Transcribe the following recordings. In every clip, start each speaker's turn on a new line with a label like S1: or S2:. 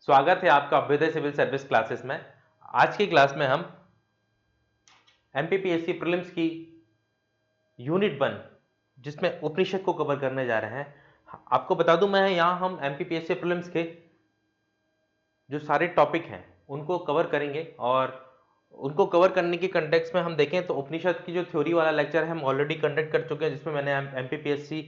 S1: स्वागत है आपका अभ्युदय सिविल सर्विस क्लासेस में। आज की क्लास में हम एमपीपीएससी प्रीलिम्स की यूनिट 1 जिसमें उपनिषद को कवर करने जा रहे हैं। आपको बता दूं मैं यहाँ हम एमपीपीएससी प्रीलिम्स के जो सारे टॉपिक हैं उनको कवर करेंगे और उनको कवर करने की कंटेक्स्ट में हम देखें तो उपनिषद की जो थ्योरी वाला लेक्चर है हम ऑलरेडी कंडक्ट कर चुके हैं, जिसमें मैंने एमपीपीएससी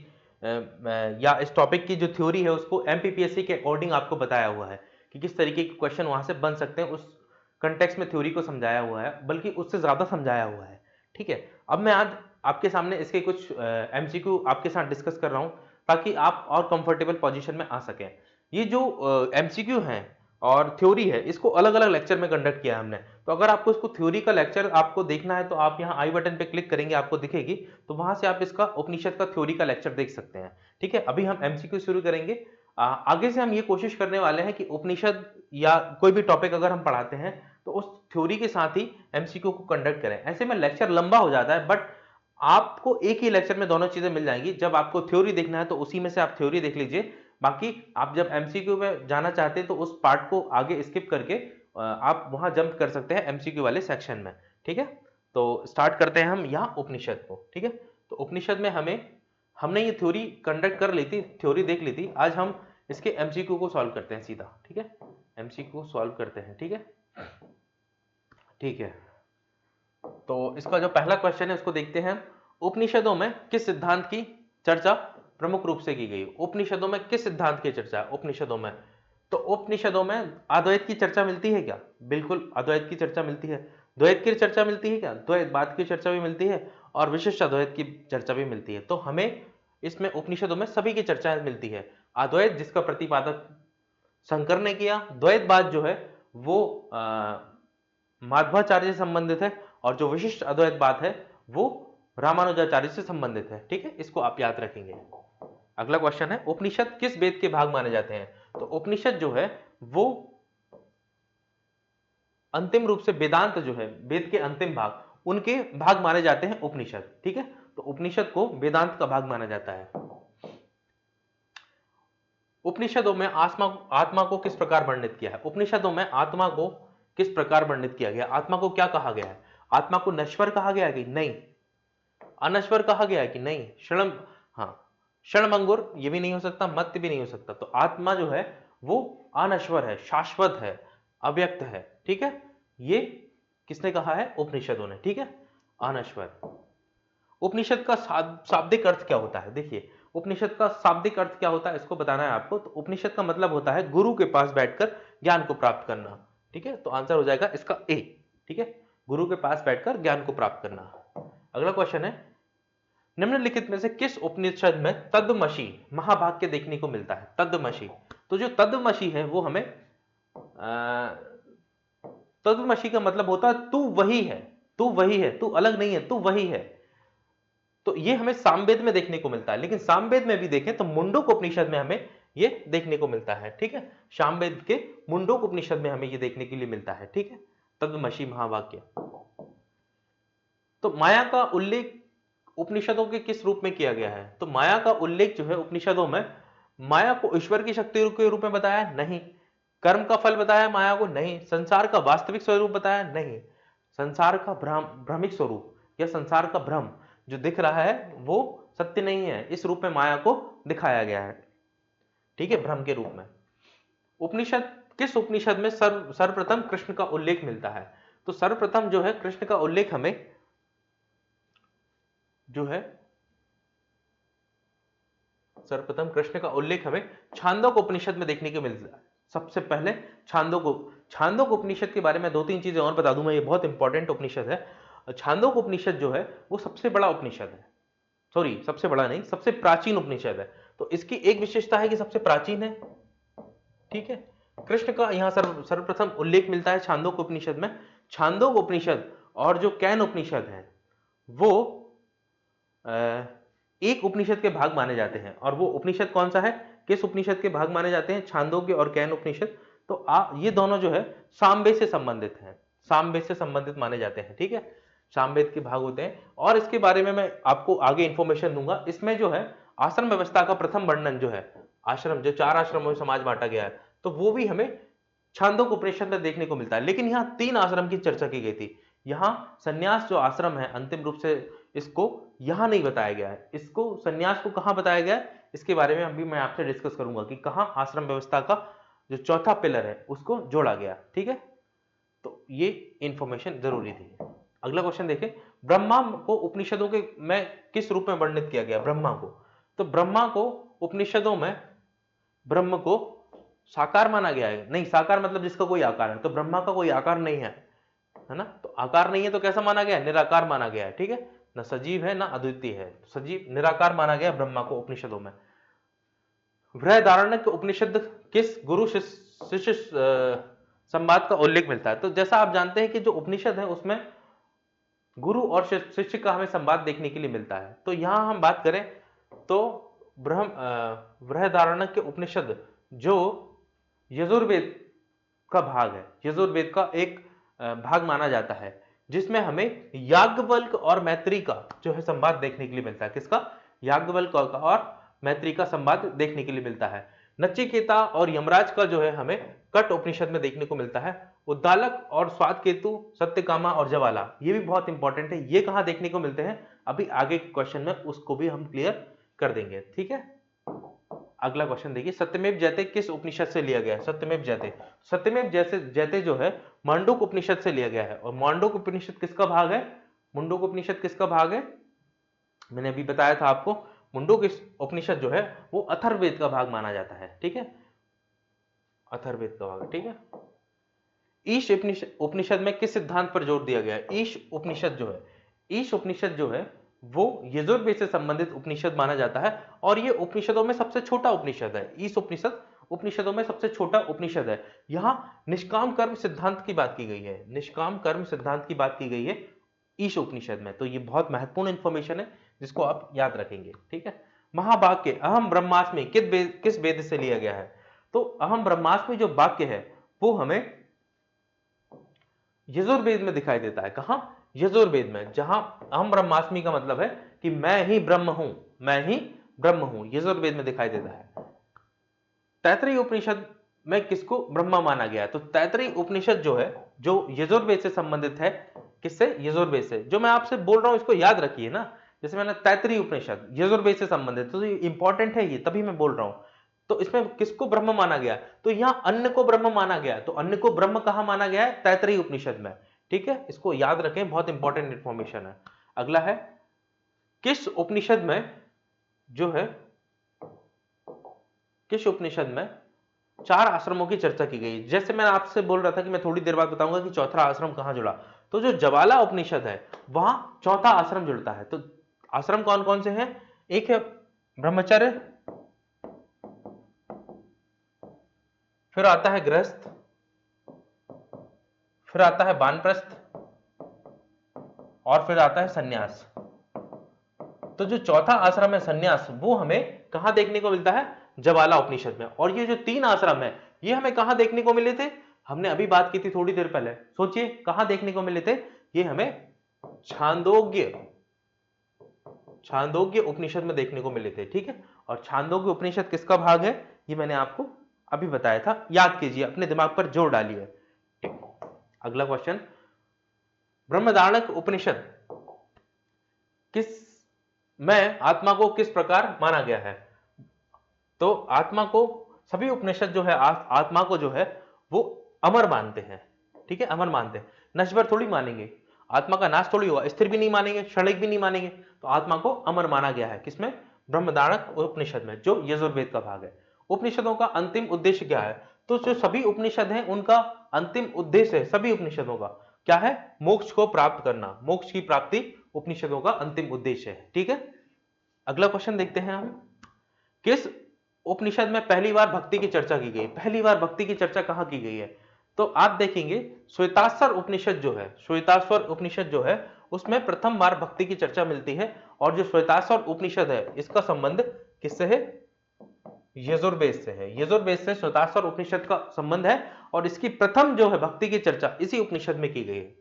S1: या इस टॉपिक की जो थ्योरी है उसको एमपीपीएससी के अकॉर्डिंग आपको बताया हुआ है कि किस तरीके के क्वेश्चन वहां से बन सकते हैं। उस कंटेक्स्ट में थ्योरी को समझाया हुआ है, बल्कि उससे ज्यादा समझाया हुआ है। ठीक है, अब मैं आज आपके सामने इसके कुछ एमसीक्यू आपके साथ डिस्कस कर रहा हूं ताकि आप और कंफर्टेबल पोजीशन में आ सकें। ये जो एमसीक्यू हैं और थ्योरी है इसको अलग अलग लेक्चर में कंडक्ट किया है हमने। तो अगर आपको इसको थ्योरी का लेक्चर आपको देखना है तो आप यहाँ आई बटन पे क्लिक करेंगे, आपको दिखेगी, तो वहां से आप इसका उपनिषद का थ्योरी का लेक्चर देख सकते हैं। ठीक है, अभी हम एमसीक्यू शुरू करेंगे। आगे से हम ये कोशिश करने वाले हैं कि उपनिषद या कोई भी टॉपिक अगर हम पढ़ाते हैं तो उस थ्योरी के साथ ही एमसीक्यू को कंडक्ट करें। ऐसे में लेक्चर लंबा हो जाता है, बट आपको एक ही लेक्चर में दोनों चीजें मिल जाएंगी। जब आपको थ्योरी देखना है तो उसी में से आप थ्योरी देख लीजिए, बाकी आप जब एमसीक्यू में जाना चाहते हैं तो उस पार्ट को आगे स्किप करके आप वहां जंप कर सकते हैं एमसीक्यू वाले सेक्शन में। ठीक है, तो स्टार्ट करते हैं हम यहाँ उपनिषद को। ठीक है, तो उपनिषद में हमने ये थ्योरी कंडक्ट कर ली थी, थ्योरी देख ली थी। आज हम इसके एमसीक्यू को सॉल्व करते हैं सीधा। ठीक है, एमसीक्यू को सॉल्व करते हैं। ठीक है, ठीक है, तो इसका जो पहला क्वेश्चन है उसको देखते हैं। उपनिषदों में किस सिद्धांत की चर्चा प्रमुख रूप से की गई? उपनिषदों में किस सिद्धांत की चर्चा है? उपनिषदों में तो उपनिषदों में अद्वैत की चर्चा मिलती है क्या? बिल्कुल अद्वैत की चर्चा मिलती है। द्वैत की चर्चा मिलती है क्या? द्वैतवाद की चर्चा भी मिलती है और विशिष्ट अद्वैत की चर्चा भी मिलती है। तो हमें इसमें उपनिषदों में सभी की चर्चा मिलती है। अद्वैत जिसका प्रतिपादक शंकर ने किया, द्वैतवाद जो है वो माध्वाचार्य से संबंधित है, और जो विशिष्ट अद्वैतवाद है वो रामानुजाचार्य से संबंधित है। ठीक है, इसको आप याद रखेंगे। अगला क्वेश्चन है, उपनिषद किस वेद के भाग माने जाते हैं? तो उपनिषद जो है वो अंतिम रूप से वेदांत जो है, वेद के अंतिम भाग, उनके भाग माने जाते हैं उपनिषद। ठीक है, तो उपनिषद को वेदांत का भाग माना जाता है। उपनिषदों में आत्मा को किस प्रकार वर्णित किया है? उपनिषदों में आत्मा को किस प्रकार वर्णित किया गया? आत्मा को क्या कहा गया है? आत्मा को नश्वर कहा गया है कि नहीं? अनश्वर कहा गया है कि नहीं? क्षण, हाँ, क्षणभंगुर ये भी नहीं हो सकता, मत्य भी नहीं हो सकता। तो आत्मा जो है वो अनश्वर है, शाश्वत है, अव्यक्त है। ठीक है, ये किसने कहा है? उपनिषदों ने। ठीक है, अनश्वर। उपनिषद का शाब्दिक अर्थ क्या होता है? देखिए, उपनिषद का शाब्दिक अर्थ क्या होता है इसको बताना है आपको। तो उपनिषद का मतलब होता है गुरु के पास बैठकर ज्ञान को प्राप्त करना। ठीक है, तो आंसर हो जाएगा इसका ए। ठीक है, गुरु के पास बैठकर ज्ञान को प्राप्त करना। अगला क्वेश्चन है, निम्नलिखित में से किस उपनिषद में तद्वमसी महाभाग के देखने को मिलता है? तद्वमसी, तो जो तद्वमसी है वो हमें तद्वमसी का मतलब होता है तू वही है, तू वही है, तू अलग नहीं है, तू वही है। तो ये हमें सामवेद में देखने को मिलता है, लेकिन सामवेद में भी देखें तो मुंडक उपनिषद में हमें ये देखने को मिलता है। ठीक है, सामवेद के मुंडक उपनिषद में हमें ये देखने के लिए मिलता है। ठीक है, तद्वमसी महावाक्य। तो माया का उल्लेख उपनिषदों के किस रूप में किया गया है? तो माया का उल्लेख जो है उपनिषदों में, माया को ईश्वर की शक्ति के रूप में बताया नहीं, कर्म का फल बताया माया को नहीं, संसार का वास्तविक स्वरूप बताया नहीं, संसार का भ्रमिक स्वरूप या संसार का भ्रम जो दिख रहा है वो सत्य नहीं है, इस रूप में माया को दिखाया गया है। ठीक है, भ्रम के रूप में। उपनिषद, किस उपनिषद में सर्वप्रथम कृष्ण का उल्लेख मिलता है? तो सर्वप्रथम जो है कृष्ण का उल्लेख हमें जो है सर्वप्रथम कृष्ण का उल्लेख हमें छांदोक उपनिषद में देखने को मिलता है। सबसे पहले छांदोक उपनिषद के बारे में दो तीन चीजें और बता दूं मैं, ये बहुत इंपॉर्टेंट उपनिषद है। छांदोक उपनिषद जो है वो सबसे बड़ा उपनिषद है, सॉरी सबसे बड़ा नहीं, सबसे प्राचीन उपनिषद है। तो इसकी एक विशेषता है कि सबसे प्राचीन है। ठीक है, कृष्ण का यहां सर्वप्रथम उल्लेख मिलता है छांदोक उपनिषद में। छांदोक उपनिषद और जो कैन उपनिषद है वो एक उपनिषद के भाग माने जाते हैं। और वो उपनिषद कौन सा है, किस उपनिषद के भाग माने जाते हैं? छांदोग्य और कैन उपनिषद। तो ये दोनों जो है सामवेद से संबंधित हैं, सामवेद से संबंधित माने जाते हैं। ठीक है, सामवेद के भाग होते हैं और इसके बारे में मैं आपको आगे इंफॉर्मेशन दूंगा। इसमें जो है आश्रम व्यवस्था का प्रथम वर्णन जो है, आश्रम जो 4 आश्रमों में समाज बांटा गया है, तो वो भी हमें छांदोग्य उपनिषद में देखने को मिलता है। लेकिन यहाँ 3 आश्रम की चर्चा की गई थी। यहाँ संन्यास जो आश्रम है अंतिम रूप से इसको यहाँ नहीं बताया गया है। इसको संन्यास को कहाँ बताया गया है इसके बारे में अभी मैं आपसे डिस्कस करूंगा कि कहाँ आश्रम व्यवस्था का जो चौथा पिलर है उसको जोड़ा गया। ठीक है, तो ये इंफॉर्मेशन जरूरी थी। अगला क्वेश्चन देखें, ब्रह्मा को उपनिषदों के में किस रूप में वर्णित किया गया? ब्रह्मा को, तो ब्रह्मा को उपनिषदों में ब्रह्म को साकार माना गया है। नहीं, साकार मतलब जिसका कोई आकार है, तो ब्रह्मा का कोई आकार नहीं है, है ना। तो आकार नहीं है तो कैसा माना गया है? निराकार माना गया है। ठीक है, ना सजीव है ना अद्वितीय है, सजीव निराकार माना गया ब्रह्मा को उपनिषदों में। बृहदारण्यक उपनिषद किस गुरु शिष्य संवाद का उल्लेख मिलता है? तो जैसा आप जानते हैं कि जो उपनिषद है उसमें गुरु और शिष्य का हमें संवाद देखने के लिए मिलता है। तो यहां हम बात करें तो बृहदारण्यक उपनिषद जो यजुर्वेद का भाग है, यजुर्वेद का एक भाग माना जाता है, जिसमें हमें याज्ञवल्क्य और मैत्री का जो है संवाद देखने के लिए मिलता है। किसका? याज्ञवल्क्य और मैत्री का संवाद देखने के लिए मिलता है। नचिकेता और यमराज का जो है हमें कट उपनिषद में देखने को मिलता है। उद्दालक और स्वादकेतु, सत्यकामा और ज्वाला, ये भी बहुत इंपॉर्टेंट है। ये कहां देखने को मिलते हैं अभी आगे के क्वेश्चन में उसको भी हम क्लियर कर देंगे। ठीक है, अगला क्वेश्चन देखिए, सत्यमेव जयते किस उपनिषद से लिया गया है? सत्यमेव जयते, सत्यमेव जयते जो है मांडूक उपनिषद से लिया गया है। और मांडूक उपनिषद किसका भाग है? मुंडूक उपनिषद किसका भाग है? मैंने अभी बताया था आपको, मुंडूक उपनिषद जो है वो अथर्ववेद का भाग माना जाता है। ठीक है, अथर्ववेद का भाग। ठीक है, ईश उपनिषद में किस सिद्धांत पर जोर दिया गया है? ईश उपनिषद जो है, ईश उपनिषद जो है वो यजुर्वेद से संबंधित उपनिषद माना जाता है और ये उपनिषदों में सबसे छोटा उपनिषद है। ईश उपनिषद उपनिषदों में सबसे छोटा उपनिषद है। यहां निष्काम कर्म सिद्धांत की बात की गई है, निष्काम कर्म सिद्धांत की बात की गई है ईश उपनिषद में। तो ये बहुत महत्वपूर्ण इंफॉर्मेशन है जिसको आप याद रखेंगे। ठीक है, महावाक्य अहम ब्रह्मास्मि किस वेद से लिया गया है? तो अहम ब्रह्मास्मि जो वाक्य है वो हमें यजुर्वेद में दिखाई देता है। कहां? यजुर्वेद में, जहां अहम ब्रह्मास्मि का मतलब है कि मैं ही ब्रह्म हूं, मैं ही ब्रह्म हूं, यजुर्वेद में दिखाई देता है। तैत्तिरीय उपनिषद में किसको ब्रह्मा माना गया? तो तैत्तिरीय उपनिषद जो है जो यजुर्वेद से संबंधित है। किससे? यजुर्वेद से। जो मैं आपसे बोल रहा हूं इसको याद रखिए ना, जैसे मैंने तैत्तिरीय उपनिषद यजुर्वेद से संबंधित, तो ये इंपॉर्टेंट है, ये तभी मैं बोल रहा हूं। तो इसमें किसको ब्रह्म माना गया? तो यहां अन्न को ब्रह्म माना गया। तो अन्न को ब्रह्म कहां माना गया है? तैत्तिरीय उपनिषद में। ठीक है, इसको याद रखें, बहुत इंपॉर्टेंट इंफॉर्मेशन है। अगला है, किस उपनिषद में जो है, किस उपनिषद में 4 आश्रमों की चर्चा की गई? जैसे मैं आपसे बोल रहा था कि मैं थोड़ी देर बाद बताऊंगा कि चौथा आश्रम कहां जुड़ा। तो जो ज्वाला उपनिषद है वहां चौथा आश्रम जुड़ता है। तो आश्रम कौन कौन से हैं? एक है ब्रह्मचर्य, फिर आता है गृहस्थ, फिर आता है वानप्रस्थ और फिर आता है सन्यास। तो जो चौथा आश्रम है सन्यास, वो हमें कहां देखने को मिलता है? ज्वाला उपनिषद में। और ये जो 3 आश्रम है ये हमें कहां देखने को मिले थे? हमने अभी बात की थी थोड़ी देर पहले, सोचिए कहां देखने को मिले थे? ये हमें छांदोग्य उपनिषद में देखने को मिले थे। ठीक है, और छांदोग्य उपनिषद किसका भाग है ये मैंने आपको अभी बताया था, याद कीजिए, अपने दिमाग पर जोर डालिए। अगला क्वेश्चन, ब्रह्मदारण्यक उपनिषद किस में आत्मा को किस प्रकार माना गया है? तो आत्मा को सभी उपनिषद जो है आत्मा को जो है वो अमर मानते हैं। ठीक है, अमर मानते हैं, नश्वर थोड़ी मानेंगे, आत्मा का नाश थोड़ी हुआ, स्थिर भी नहीं मानेंगे, क्षणिक भी नहीं मानेंगे। तो आत्मा को अमर माना गया है किसमें? ब्रह्मदारण्यक उपनिषद में, जो यजुर्वेद का भाग है। उपनिषदों का अंतिम उद्देश्य क्या है? तो जो सभी उपनिषद हैं उनका अंतिम उद्देश्य है, सभी उपनिषदों का क्या है? मोक्ष को प्राप्त करना, मोक्ष की प्राप्ति उपनिषदों का अंतिम उद्देश्य है। ठीक है, अगला क्वेश्चन देखते हैं हम, किस उपनिषद में पहली बार भक्ति की चर्चा की गई? पहली बार भक्ति की चर्चा कहां की गई है? तो आप देखेंगे श्वेताश्वर उपनिषद जो है, श्वेताश्वर उपनिषद जो है उसमें प्रथम बार भक्ति की चर्चा मिलती है। और जो श्वेताश्वर उपनिषद है इसका संबंध किससे है? यजुर्वेद से है। यजुर्वेद से श्वेताश्वर उपनिषद का संबंध है और इसकी प्रथम जो है भक्ति की चर्चा इसी उपनिषद में की गई है।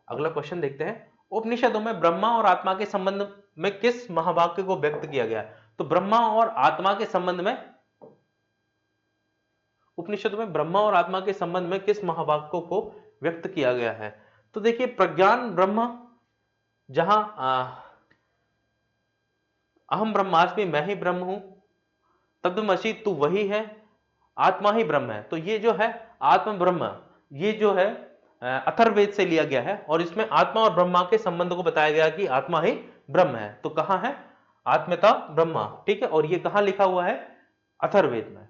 S1: अगला क्वेश्चन देखते हैं, उपनिषदों में ब्रह्मा और आत्मा के संबंध में किस महावाक्य को व्यक्त किया गया? तो ब्रह्मा और आत्मा के संबंध में उपनिषदों में ब्रह्मा और आत्मा के संबंध में किस महावाक्यों को व्यक्त किया गया है? तो देखिए, प्रज्ञान ब्रह्म, जहां अहम ब्रह्मास्मि, मैं ही ब्रह्म हूं, तत्वमसि तू वही है, आत्मा ही ब्रह्म है। तो ये जो है आत्म ब्रह्म, ये जो है अथर्ववेद से लिया गया है और इसमें आत्मा और ब्रह्मा के संबंध को बताया गया कि आत्मा ही ब्रह्म है। तो कहां है? आत्मता ब्रह्मा, ठीक है। और ये कहां लिखा हुआ है? अथर्ववेद में।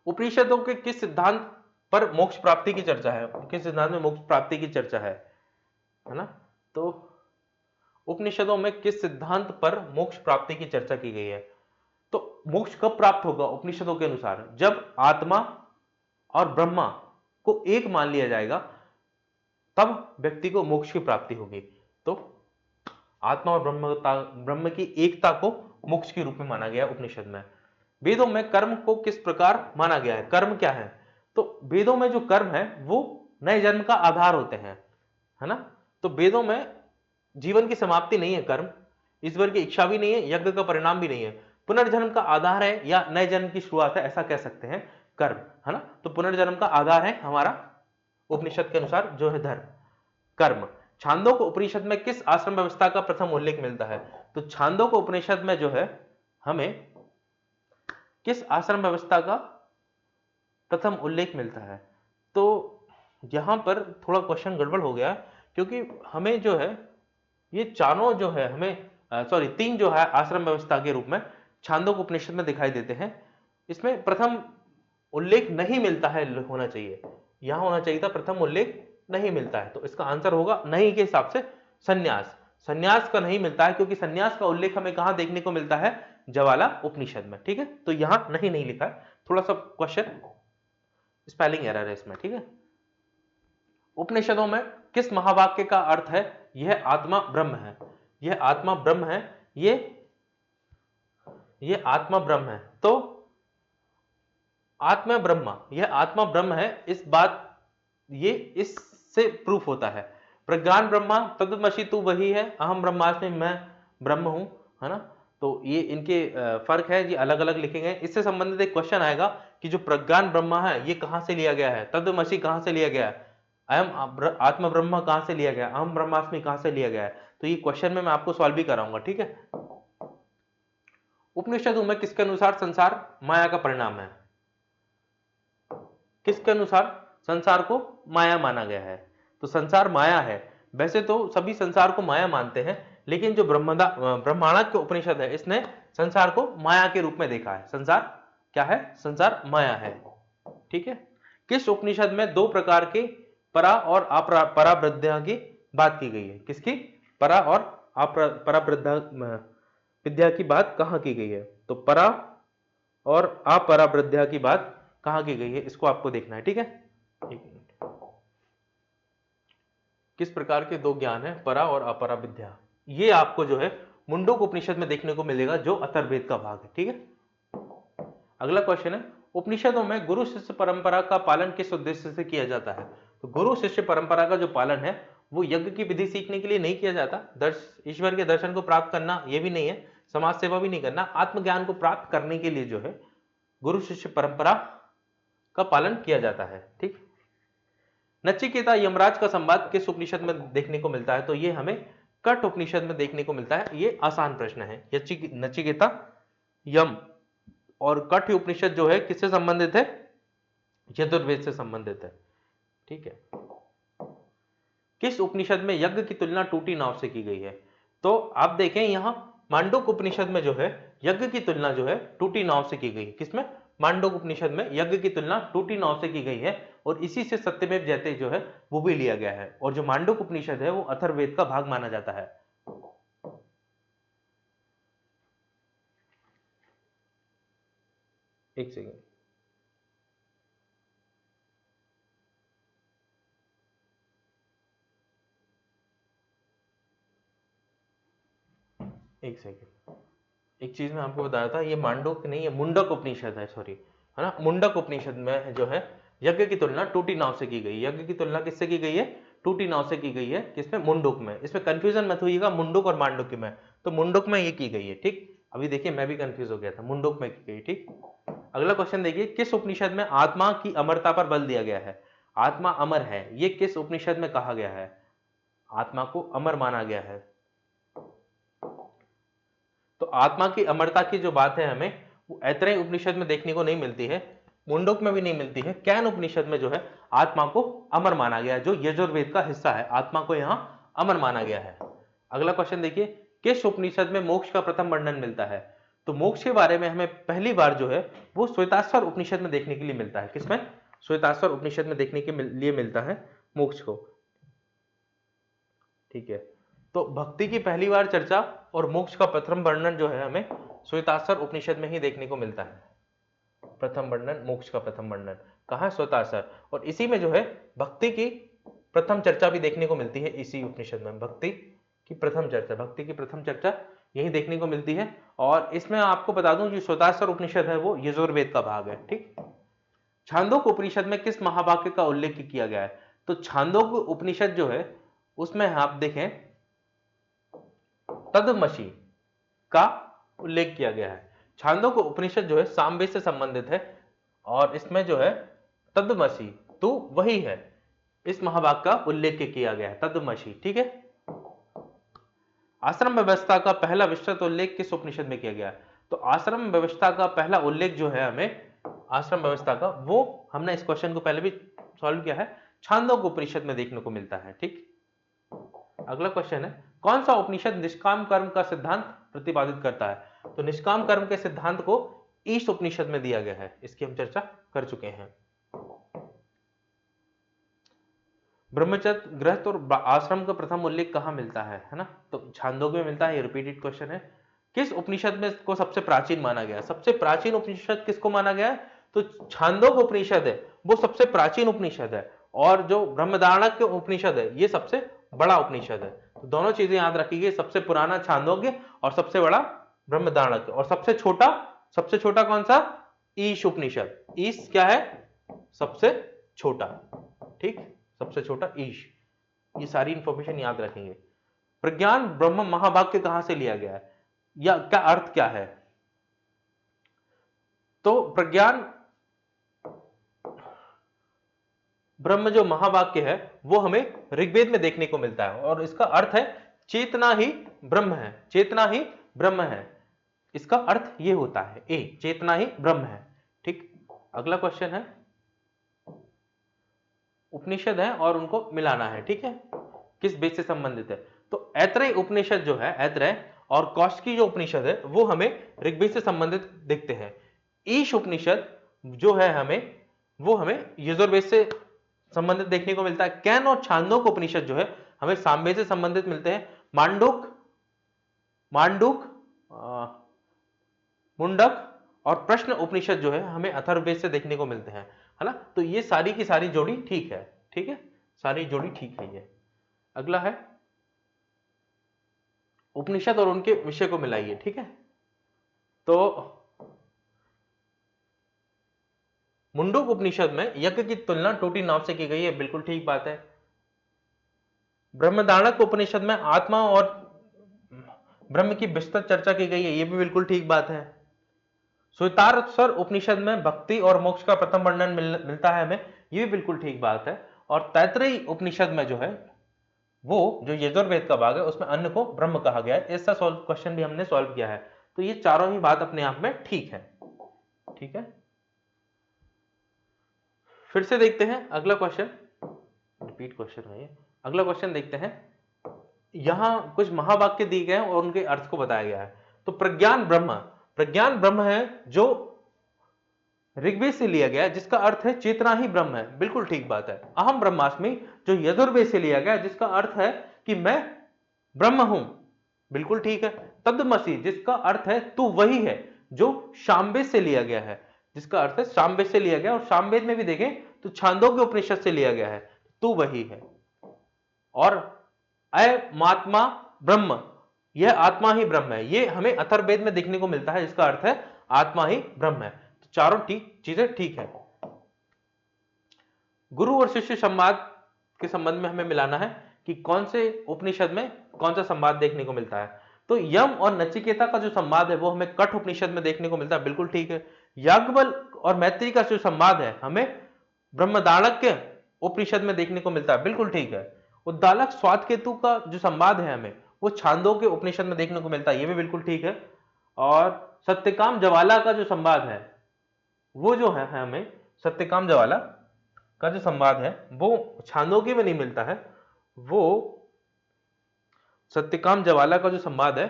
S1: उपनिषदों के किस सिद्धांत पर मोक्ष प्राप्ति की चर्चा है? किस सिद्धांत में मोक्ष प्राप्ति की चर्चा है ना? तो उपनिषदों में किस सिद्धांत पर मोक्ष प्राप्ति की चर्चा की गई है? तो मोक्ष कब प्राप्त होगा उपनिषदों के अनुसार? जब आत्मा और ब्रह्मा को एक मान लिया जाएगा, तब व्यक्ति को मोक्ष की प्राप्ति होगी। तो आत्मा और ब्रह्म की एकता को मोक्ष के रूप में माना गया उपनिषद में। वेदों में कर्म को किस प्रकार माना गया है? कर्म क्या है? तो वेदों में जो कर्म है वो नए जन्म का आधार होते हैं, है ना? तो वेदों में जीवन की समाप्ति नहीं है कर्म, ईश्वर की इच्छा भी नहीं है, यज्ञ का परिणाम भी नहीं है। पुनर्जन्म का आधार है या नए जन्म की शुरुआत है, ऐसा कह सकते हैं कर्म, है ना? तो पुनर्जन्म का आधार है हमारा उपनिषद के अनुसार जो है धर्म, कर्म। छांदोग्य उपनिषद में किस आश्रम व्यवस्था का प्रथम उल्लेख मिलता है? तो छांदोग्य उपनिषद में जो है हमें किस आश्रम व्यवस्था का प्रथम उल्लेख मिलता है? तो यहां पर थोड़ा क्वेश्चन गड़बड़ हो गया, क्योंकि हमें जो है ये चारों जो है हमें तीन जो है आश्रम व्यवस्था के रूप में छांदोग्य उपनिषद में दिखाई देते हैं। इसमें प्रथम उल्लेख नहीं मिलता है, होना चाहिए, यहां होना चाहिए था प्रथम उल्लेख नहीं मिलता है। तो इसका आंसर होगा नहीं के हिसाब से संन्यास। संन्यास का नहीं मिलता है, क्योंकि संन्यास का उल्लेख हमें कहां देखने को मिलता है? ज्वाला उपनिषद में, ठीक है। तो यहां नहीं लिखा है, थोड़ा सा क्वेश्चन स्पेलिंग एरर है इसमें, ठीक है। उपनिषदों में किस महावाक्य का अर्थ है यह आत्मा ब्रह्म है? यह आत्मा ब्रह्म है, ये आत्मा ब्रह्म है। तो आत्मा ब्रह्म, यह आत्मा ब्रह्म है, इस बात ये इससे प्रूफ होता है। प्रज्ञान ब्रह्मा, तत्वमसि तू वही है, अहम ब्रह्मास्मि, मैं ब्रह्म हूं, है ना? तो ये इनके फर्क है, ये अलग अलग लिखे गए। इससे संबंधित एक क्वेश्चन आएगा कि जो प्रज्ञान ब्रह्मा है ये कहां से लिया गया है, तत्वमसि कहां से लिया गया है, अयम आत्म ब्रह्म कहां से लिया गया, अहम ब्रह्मास्मि कहां से लिया गया है? तो ये क्वेश्चन में मैं आपको सॉल्व भी कराऊंगा, ठीक है। उपनिषदों में किसके अनुसार संसार माया का परिणाम है? किसके अनुसार संसार को माया माना गया है? तो संसार माया है। वैसे तो सभी संसार को माया मानते हैं, लेकिन जो ब्रह्मांड के उपनिषद है इसने संसार को माया के रूप में देखा है। संसार क्या है? संसार माया है, ठीक है। किस उपनिषद में दो प्रकार के परा और अपरावृद्धा की बात की गई है? किसकी? परा और अपरावृद्धा विद्या की बात कहां की गई है? तो परा और अपरावृद्धा की बात कहां की गई है, इसको आपको देखना है, ठीक है। एक मिनट, किस प्रकार के दो ज्ञान है, परा और अपरा विद्या? ये आपको जो है मुंडक उपनिषद में देखने को मिलेगा, जो अथर्ववेद का भाग है, ठीक है। अगला क्वेश्चन है, उपनिषदों में गुरु शिष्य परंपरा का पालन किस उद्देश्य से किया जाता है? तो गुरु शिष्य परंपरा का जो पालन है वो यज्ञ की विधि सीखने के लिए नहीं किया जाता, ईश्वर के दर्शन को प्राप्त करना ये भी नहीं है, समाज सेवा भी नहीं करना, आत्मज्ञान को प्राप्त करने के लिए जो है गुरु शिष्य परंपरा का पालन किया जाता है, ठीक। नचिकेता यमराज का संवाद किस उपनिषद में देखने को मिलता है? तो ये हमें कठ उपनिषद में देखने को मिलता है। ये आसान प्रश्न है। नचिकेता यम और कठ उपनिषद जो है किससे संबंधित है? यजुर्वेद से संबंधित है, ठीक है। किस उपनिषद में यज्ञ की तुलना टूटी नाव से की गई है? तो आप देखें यहां मांडुक्य उपनिषद में जो है यज्ञ की तुलना जो है टूटी नाव से की गई है। किसमें? मांडुक्य उपनिषद में यज्ञ की तुलना टूटी नाव से की गई है, और इसी से सत्यमेव जयते जो है वो भी लिया गया है। और जो मांडुक्य उपनिषद है वो अथर्ववेद का भाग माना जाता है। एक सेकेंड, एक चीज मैं आपको बताया था, ये मांडुक्य नहीं है, मुंडक उपनिषद है, सॉरी, है ना। मुंडक उपनिषद में जो है यज्ञ की तुलना टूटी नाव से की गई। यज्ञ की तुलना किससे की गई है? टूटी नाव से की गई है। किसमें? मुंडुक में। इसमें कंफ्यूजन मत होइएगा मुंडुक और मांडुक्य में, तो मुंडुक में ये की गई है, ठीक। अभी देखिए मैं भी कंफ्यूज हो गया था, मुंडोक में की गई। ठीक, अगला क्वेश्चन देखिए, किस उपनिषद में आत्मा की अमरता पर बल दिया गया है? आत्मा अमर है, ये किस उपनिषद में कहा गया है? आत्मा को अमर माना गया है। तो आत्मा की अमरता की जो बात है हमें वो ऐतरेय उपनिषद में देखने को नहीं मिलती है, मुंडोक में भी नहीं मिलती है। कैन उपनिषद में जो है आत्मा को अमर माना गया है, जो यजुर्वेद का हिस्सा है, आत्मा को यहां अमर माना गया है। अगला क्वेश्चन देखिए, किस उपनिषद में मोक्ष का प्रथम वर्णन मिलता है? तो मोक्ष के बारे में हमें पहली बार जो है वो श्वेताश्वर उपनिषद में देखने के लिए मिलता है। किसमें? श्वेताश्वर उपनिषद में देखने के लिए मिलता है मोक्ष को। ठीक है, तो भक्ति की पहली बार चर्चा और मोक्ष का प्रथम वर्णन जो है हमें श्वेताश्वर उपनिषद में ही देखने को मिलता है। प्रथम वर्णन, मोक्ष का प्रथम वर्णन कहां? श्वेताश्वर। और इसी में जो है भक्ति की प्रथम चर्चा भी देखने को मिलती है इसी उपनिषद में। भक्ति की प्रथम चर्चा यही देखने को मिलती है। और इसमें आपको बता दूं, जो श्वेताश्वर उपनिषद है वो यजुर्वेद का भाग है। ठीक, छांदोग्य उपनिषद में किस महावाक्य का उल्लेख किया गया है? तो छांदोग्य उपनिषद जो है उसमें आप देखें तदमसी का उल्लेख किया गया है। छांदोग्य उपनिषद जो है सामवेद से संबंधित है और इसमें जो है तदमसी तो वही है, इस महावाक्य का उल्लेख किया गया है, तदमसी। ठीक है, आश्रम व्यवस्था का पहला विस्तृत उल्लेख किस उपनिषद में किया गया है? तो आश्रम व्यवस्था का पहला उल्लेख जो है हमें आश्रम व्यवस्था का, वो हमने इस क्वेश्चन को पहले भी सॉल्व किया है, छांदोग्य उपनिषद में देखने को मिलता है। ठीक, अगला क्वेश्चन है, कौन सा उपनिषद निष्काम कर्म का सिद्धांत प्रतिपादित करता है? तो निष्काम कर्म के सिद्धांत को ईश उपनिषद में दिया गया है, इसकी हम चर्चा कर चुके हैं। ब्रह्मचर्य, गृहस्थ और आश्रम का प्रथम उल्लेख कहां मिलता है ना? तो छांदोग्य में मिलता है, ये रिपीटेड क्वेश्चन है। किस उपनिषद में इसको सबसे प्राचीन माना गया? सबसे प्राचीन उपनिषद किसको माना गया है? तो छांदोग्य उपनिषद है वो सबसे प्राचीन उपनिषद है, और जो ब्रह्मदारण्यक उपनिषद है ये सबसे बड़ा उपनिषद है। तो दोनों चीजें याद रखिए, सबसे पुराना छांदोग्य और सबसे बड़ा ब्रह्मदारण्यक। और सबसे छोटा कौन सा? ईश उपनिषद। ईश क्या है? सबसे छोटा। ठीक, सबसे छोटा ईश। ये सारी इंफॉर्मेशन याद रखेंगे। प्रज्ञान ब्रह्म महावाक्य कहां से लिया गया है या क्या अर्थ क्या है? तो प्रज्ञान ब्रह्म जो महावाक्य है वो हमें ऋग्वेद में देखने को मिलता है और इसका अर्थ है चेतना ही ब्रह्म है। चेतना ही ब्रह्म है, इसका अर्थ ये होता है, ए चेतना ही ब्रह्म है। ठीक, अगला क्वेश्चन है, उपनिषद है और उनको मिलाना है। ठीक है, किस बेस से संबंधित है? तो ऐतरेय उपनिषद जो है, ऐतरेय और कौशिकी जो उपनिषद है वो हमें ऋग्वेद से संबंधित दिखते हैं। ईश उपनिषद जो है वो हमें यजुर्वेद से संबंधित देखने को मिलता है। कैन और छांदोग्य उपनिषद जो है हमें सामवेद से संबंधित मिलते हैं। मुंडक और प्रश्न उपनिषद जो है हमें अथर्ववेद से देखने को मिलते हैं, है ना? तो ये सारी की सारी जोड़ी ठीक है। ठीक है, सारी जोड़ी ठीक है ये। अगला है उपनिषद और उनके विषय को मिलाइए। ठीक है, तो मुंडक उपनिषद में यज्ञ की तुलना टोटी नाव से की गई है, बिल्कुल ठीक बात है। ब्रह्मदारण्यक उपनिषद में आत्मा और ब्रह्म की विस्तृत चर्चा की गई है, ये भी बिल्कुल ठीक बात है। श्वेताश्वर उपनिषद में भक्ति और मोक्ष का प्रथम वर्णन मिलता है हमें, ये भी बिल्कुल ठीक बात है। और तैत्तिरीय उपनिषद में जो है वो जो यजुर्वेद का भाग है उसमें अन्न को ब्रह्म कहा गया है। ऐसा क्वेश्चन भी हमने सॉल्व किया है। तो ये चारों ही बात अपने आप में ठीक है। ठीक है, फिर से देखते हैं अगला क्वेश्चन, रिपीट क्वेश्चन है ये। अगला क्वेश्चन देखते हैं, यहां कुछ महावाक्य दिए गए हैं और उनके अर्थ को बताया गया है। तो प्रज्ञान ब्रह्म है जो ऋग्वेद से लिया गया है, जिसका अर्थ है चेतना ही ब्रह्म है, बिल्कुल ठीक बात है। अहम ब्रह्मास्मि जो यजुर्वेद से लिया गया है, जिसका अर्थ है कि मैं ब्रह्म हूं, बिल्कुल ठीक है। तत्वमसि जिसका अर्थ है तू वही है, जो सामवेद से लिया गया है, जिसका अर्थ है सामवेद से लिया गया। और सामवेद में भी देखें तो छांदोग्य उपनिषद से लिया गया है, तू वही है। और अयमात्मा ब्रह्म, यह आत्मा ही ब्रह्म है, ये हमें अथर्ववेद में देखने को मिलता है, जिसका अर्थ है आत्मा ही ब्रह्म है। तो चारों चीजें ठीक है। गुरु और शिष्य संवाद के संबंध में हमें मिलाना है कि कौन से उपनिषद में कौन सा संवाद देखने को मिलता है। तो यम और नचिकेता का जो संवाद है वो हमें कठ उपनिषद में देखने को मिलता है, बिल्कुल ठीक है। याज्ञवल्क्य और मैत्री का जो संवाद है हमें ब्रह्मदाण्डक्य उपनिषद में देखने को मिलता है, बिल्कुल ठीक है। उद्दालक स्वादकेतु का जो संवाद है हमें वो छांदोग्य उपनिषद में देखने को मिलता है, ये भी बिल्कुल ठीक है। और सत्यकाम जवाला का जो संवाद है वो जो है हमें सत्यकाम जवाला का जो संवाद है वो छांदोग्य में नहीं मिलता है, वो सत्यकाम जवाला का जो संवाद है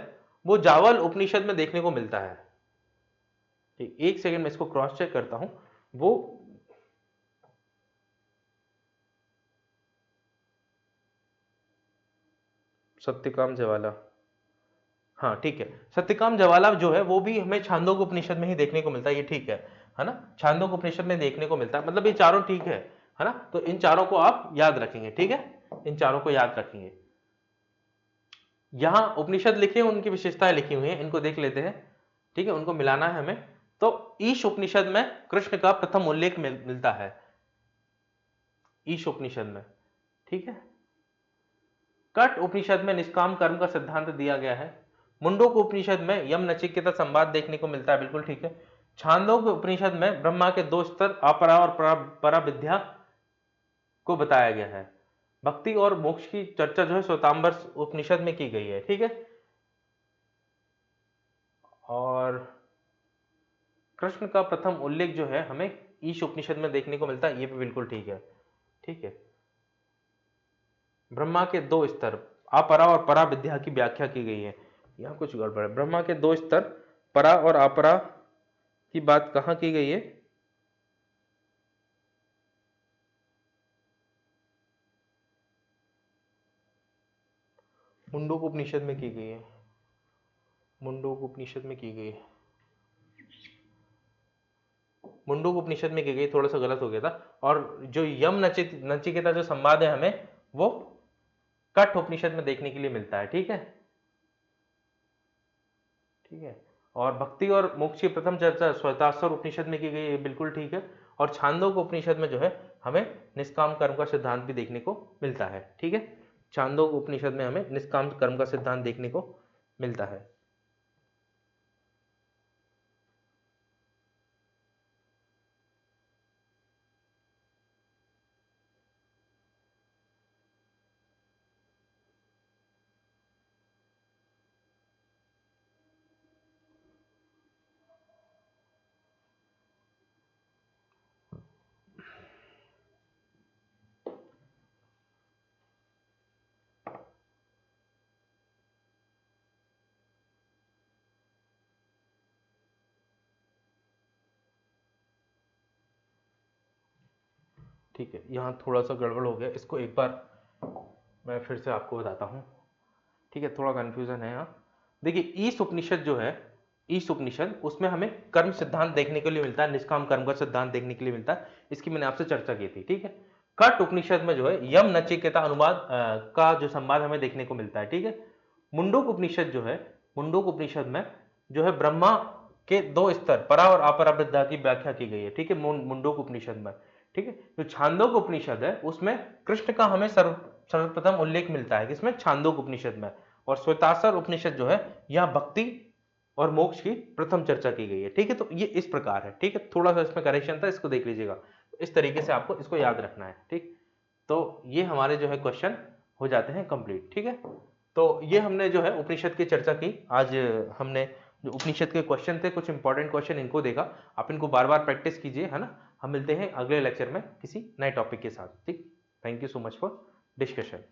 S1: वो जावल उपनिषद में देखने को मिलता है। ठीक, एक सेकंड में इसको क्रॉस चेक करता हूं। वो सत्यकाम जवाला, हाँ ठीक है, सत्यकाम जवाला जो है वो भी हमें छांदोग्य उपनिषद में ही देखने को मिलता है, ये ठीक है ना, छांदोग्य उपनिषद में देखने को मिलता है, मतलब ये चारों ठीक है ना। तो इन चारों को आप याद रखेंगे, ठीक है, इन चारों को याद रखेंगे। यहां उपनिषद लिखे उनकी विशेषताएं लिखी हुई हैं, इनको देख लेते हैं, ठीक है, उनको मिलाना है हमें। तो ईश उपनिषद में कृष्ण का प्रथम उल्लेख मिलता है, ईश उपनिषद में, ठीक है। कट उपनिषद में निष्काम कर्म का सिद्धांत दिया गया है। मुंडोक उपनिषद में यम नचिकेता संवाद देखने को मिलता है, बिल्कुल ठीक है। छांदोग्य उपनिषद में ब्रह्मा के दो स्तर अपरा और परा विद्या को बताया गया है। भक्ति और मोक्ष की चर्चा जो है श्वेतांबर उपनिषद में की गई है, ठीक है। और कृष्ण का प्रथम उल्लेख जो है हमें ईश उपनिषद में देखने को मिलता है, ये भी बिल्कुल ठीक है, ठीक है। ब्रह्मा के दो स्तर अपरा और परा विद्या की व्याख्या की गई है, यहां कुछ गड़बड़ है। ब्रह्मा के दो स्तर परा और अपरा की बात कहां की गई है? मुंडोक उपनिषद में की गई है, मुंडोक उपनिषद में की गई है, मुंडोक उपनिषद में की गई, थोड़ा सा गलत हो गया था। और जो यम नचिकेता जो संवाद है हमें वो कठ उपनिषद में देखने के लिए मिलता है, ठीक है, ठीक है। और भक्ति और मोक्ष की प्रथम चर्चा श्वेताश्वर उपनिषद में की गई है, बिल्कुल ठीक है। और छांदोग्य उपनिषद में जो है हमें निष्काम कर्म का सिद्धांत भी देखने को मिलता है, ठीक है। छांदोग्य उपनिषद में हमें निष्काम कर्म का सिद्धांत देखने को मिलता है। ठीक है, यहाँ थोड़ा सा गड़बड़ हो गया, इसको एक बार मैं फिर से आपको बताता हूँ, ठीक है, थोड़ा कन्फ्यूजन है यहाँ। देखिए ईश उपनिषद जो है, ईश उपनिषद उसमें हमें कर्म सिद्धांत देखने के लिए मिलता है, निष्काम कर्म का सिद्धांत देखने के लिए मिलता है, इसकी मैंने आपसे चर्चा की थी, ठीक है। कट उपनिषद में जो है यम नचिकेता अनुवाद का जो संवाद हमें देखने को मिलता है, ठीक है। मुंडोक उपनिषद जो है, मुंडोक उपनिषद में जो है ब्रह्मा के दो स्तर परा और अपरा विद्या की व्याख्या की गई है, ठीक है, मुंडोक उपनिषद में, ठीक है। जो छांदोग्य उपनिषद है उसमें कृष्ण का हमें सर्वप्रथम उल्लेख मिलता है, किसमें? छांदोग्य उपनिषद में। और श्वेताश्वर उपनिषद जो है यहाँ भक्ति और मोक्ष की प्रथम चर्चा की गई है, ठीक है। तो ये इस प्रकार है, ठीक है, थोड़ा सा इसमें करेक्शन था, इसको देख लीजिएगा, इस तरीके से आपको इसको याद रखना है, ठीक। तो ये हमारे जो है क्वेश्चन हो जाते हैं कंप्लीट, ठीक है। तो ये हमने जो है उपनिषद की चर्चा की आज। हमने जो उपनिषद के क्वेश्चन थे, कुछ इंपॉर्टेंट क्वेश्चन इनको देखा, आप इनको बार बार प्रैक्टिस कीजिए, है ना। हम मिलते हैं अगले लेक्चर में किसी नए टॉपिक के साथ, ठीक। Thank you so much for discussion.